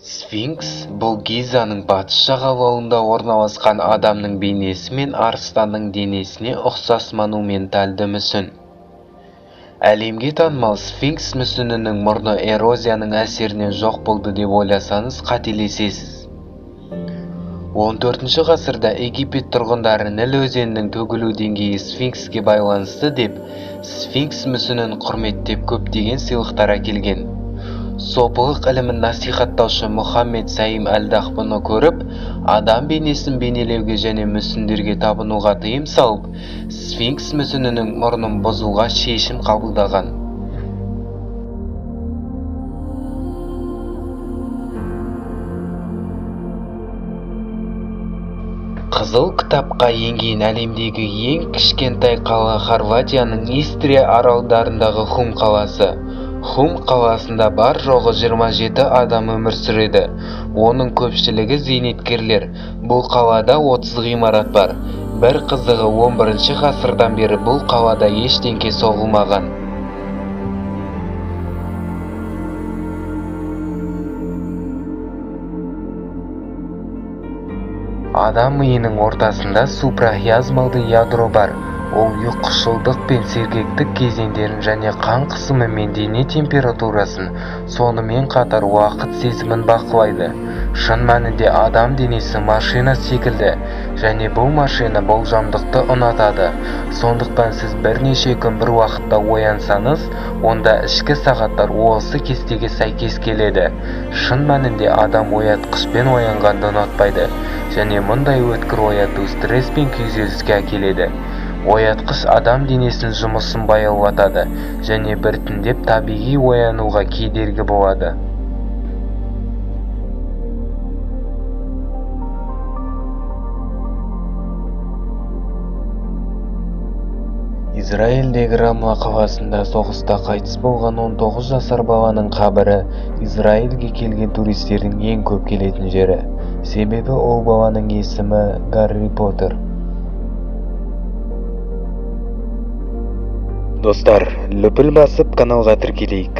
Сфинкс бұл Гизаның батыс жағалауында орналасқан адамның бейнесі мен арыстанның денесіне ұқсас монументальды мүсін. Әлемге танымал Сфинкс мүсінінің мұрны эрозияның әсерінен жоқ болды деп ойласаңыз қателесесіз. 14 ғасырда Египет тұрғындары Ніл өзенінің төгілу деңгейі Сфинкске байланысты деп, Сфинкс мүсінін құрметтеп көптеген сыйлықтар әкелген. Сопылық ілімін насихаттаушы Мұхаммед Саим Әл-Дах бұны көріп, адам бейнесін бейнелеуге және мүсіндерге табынуға тыйым салып, Сфинкс мүсінінің мұрнын бұзуға шешім қабылдаған. Қызыл кітапқа енген әлемдегі ең кішкентай қала Хорватияның Истрия аралдарындағы Хум қаласы. Хум қаласында бар жоғы 27 адам өмір сүреді. Оның көпшілігі зейнеткерлер. Бұл қалада 30 ғимарат бар. Бір қызығы 11 ғасырдан бері бұл қалада ештеңке соғылмаған. Адам миының ортасында супрахиазмалды ядро бар. Ол ұйқышылдық пен сергектік кезеңдерін және қан қысымы мен дене температурасын, сонымен қатар уақыт сезімін бақылайды. Шын мәнінде адам денесі машина секілді, және бұл машина болжамдықты ұнатады. Сондықтан сіз бірнеше күн бір уақытта оянсаңыз, онда ішкі сағаттар осы кестеге сәйкес келеді. Шын мәнінде адам оятқышпен оянғанды ұнатпайды, және мұндай өткір ояту стресс пен күйзеліске әкеледі. Оятқыш адам денесінің жұмысын баяулатады және біртіндеп табиғи оянуға кедергі болады. Израильдегі Рама қаласында соғыста қайтыс болған 19 жасар баланың қабірі Израильге келген туристердің ең көп келетін жері. Себебі ол баланың есімі Гарри Поттер. Достар, лүпіл басып каналға тіркелейік.